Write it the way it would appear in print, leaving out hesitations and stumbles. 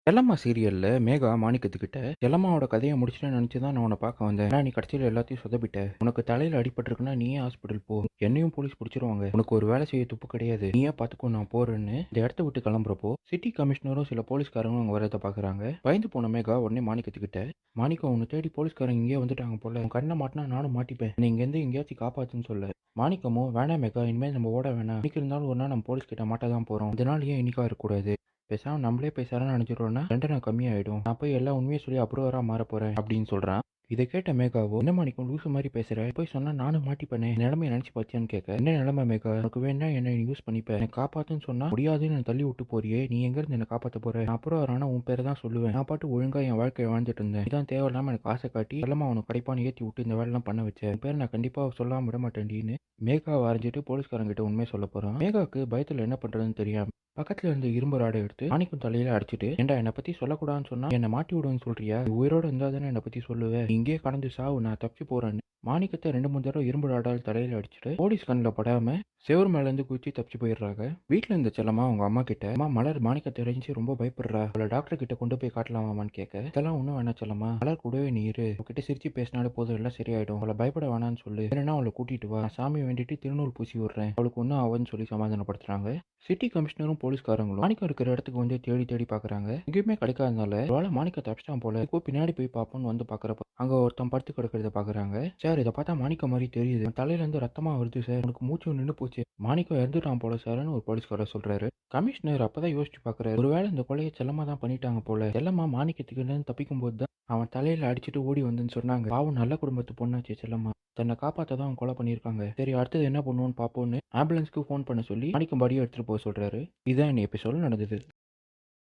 செல்லம்மா சீரியல்ல மேகா மாணிக்கத்துக்கிட்ட செல்லம்மாவோட கதையை முடிச்சுட்டு நினைச்சு தான் நான் உன்னை பார்க்க வந்தேன். ஆனா நீ கடைசியில் எல்லாத்தையும் சொதப்பிட்ட. உனக்கு தலையில அடிபட்டிருக்குன்னா நீயே ஹாஸ்பிட்டல் போ. என்னையும் போலீஸ் பிடிச்சிருவாங்க. உனக்கு ஒரு வேலை செய்ய துப்பு கிடையாது. நீயே பார்த்துக்கோ, நான் போறேன்னு இந்த இடத்த விட்டு கிளம்புறப்போ சிட்டி கமிஷனரும் சில போலீஸ்காரங்களும் அங்கே வரதை பார்க்குறாங்க. பயந்து போன மேகா உடனே மாணிக்கத்துக்கிட்ட, மாணிக்கம் உன்னை தேடி போலீஸ்காரங்க இங்கே வந்துட்டாங்க போல. உன் கண்ணை மாட்டினா நானும் மாட்டிப்பேன். நீ இங்கேருந்து எங்கேயாச்சும் காப்பாத்துன்னு சொல்ல. மாணிக்கமும் வேணாம் மேகா, இனிமேல் நம்ம ஓட வேணாம். இன்னைக்கு இருந்தாலும் ஒரு நாள் நம்ம போலீஸ் கிட்ட மாட்ட தான் போறோம். இதனால ஏன் இன்னைக்கா இருக்கக்கூடாது? பேசாம நம்மளே போய் சரண் அடைஞ்சிரோம்னா தண்டனை கம்மியாயிடும். நான் போய் எல்லா உண்மையை சொல்லி அப்ரூவரா மாற போறேன் அப்படின்னு சொல்றான். இதை கேட்ட மேகாவோ, என்ன மாணிக்கம் லூசு மாதிரி பேசுற, போய் சொன்னா நானும் மாட்டிப்பேனே, நிலைமையை நினைச்சு பார்த்தியான்னு கேட்க, என்ன நிலைமை மேகா, உனக்கு வேணா என்ன யூஸ் பண்ணிப்ப, என்னை காப்பாத்துன்னு சொன்னா முடியாதுன்னு என்னை தள்ளி விட்டு போறியே, நீ எங்க இருந்து என்ன காப்பாத்த போற? நான் அப்புறம் உன் பேரை தான் சொல்லுவேன். நான் பாட்டு ஒழுங்கா என் வாழ்க்கையை வாழ்ந்துட்டு இருந்தேன். இதான் தேவையில்லாம எனக்கு ஆசை காட்டி செல்லமா அவனுக்கு கிடைப்பான்னு ஏற்றி விட்டு இந்த வேலைலாம் பண்ண வச்சேன். உன் பேர் நான் கண்டிப்பா சொல்லாம விட மாட்டேன்டின்னு மேகாவை வரைஞ்சிட்டு போலீஸ்காரங்கிட்ட உண்மையை சொல்ல போறான். மேகாவுக்கு பயத்துல என்ன பண்றதுன்னு தெரியாம பக்கத்துல இருந்து இரும்பு ராடை எடுத்து மாணிக்கம் தலையில அடிச்சுட்டு, ஏன்டா என்னை பத்தி சொல்லக்கூடாதுன்னு சொன்னா என்ன மாட்டி விடுவேன்னு சொல்றியா? நீ உயிரோட இருந்தா தானே என்னை பத்தி சொல்லுவேன். நீ இங்கேயே கடந்து சாவு, நான் தப்பிச்சு போறேன்னு மாணிக்கத்தை 2 3 தடவை இரும்பு ராடால் தலையில அடிச்சுட்டு போலீஸ் கண்ணில் படாம செவர் மேல இருந்து குச்சி தப்பிச்சு போயிடுறாங்க. வீட்டுல இருந்த செல்லமா அவங்க அம்மா கிட்ட, அம்மா மலர் மாணிக்கத்தை தெரிஞ்சு ரொம்ப பயப்படுறா, அவளை டாக்டர் கிட்ட கொண்டு போய் காட்டலாமான்னு கேட்க, இதெல்லாம் ஒன்றும் வேணா செல்லமா, மலர் கூடவே நீ இரு, உங்ககிட்ட சிரிச்சு பேசினாலே போதும், எல்லாம் சரியாயிடும், அவளை பயப்பட வேணான்னு சொல்லு, வேணும்னா அவளை கூட்டிட்டு வா, நான் சாமி வேண்டிட்டு திருநூல் பூசி விடுறேன், அவளுக்கு ஒன்றும் ஆகுன்னு சொல்லி சமாதானப்படுத்துறாங்க. சிட்டி கமிஷனரும் போலீஸ்காரங்களும் மாணிக்கம் இருக்கிற இடத்துக்கு வந்து தேடி தேடி பாக்குறாங்க. எங்கேயுமே கிடைக்காதனால ஒருவேளை மாணிக்கம் தப்பிச்சிட்டான் போல, இப்போ பின்னாடி போய் பார்ப்போம்னு வந்து பாக்குறப்ப அங்க ஒருத்தன் படுத்து கிடக்கிறத பாக்குறாங்க. சார், இதை பார்த்தா மாணிக்கம் மாதிரி தெரியுது, தலையில இருந்து ரத்தமா வருது சார், உனக்கு மூச்சு நின்று போச்சு, மாணிக்கம் இறந்துட்டான் போல சார்னு ஒரு போலீஸ்காரர் சொல்றாரு. கமிஷனர் அப்பதான் யோசிச்சு பாக்குறாரு, ஒருவேளை இந்த கொலையை செல்லமா தான் பண்ணிட்டாங்க போல, செல்லம்மா மாணிக்கத்துக்கு தப்பிக்கும் போது தான் அவன் தலையில அடிச்சுட்டு ஓடி வந்துன்னு சொன்னாங்க. பாவம், நல்ல குடும்பத்து பொண்ணாச்சு செல்லம்மா, தன்னை காப்பாற்ற தான் அவன் கொலை பண்ணியிருக்காங்க. சரி, அடுத்தது என்ன பண்ணுவோன்னு பார்ப்போன்னு ஆம்புலன்ஸ்க்கு ஃபோன் பண்ண சொல்லி மாணிக்கம் பாடியை எடுத்துட்டு போக சொல்றாரு. இதுதான் இன்னைக்கு எபிசோட நடந்தது.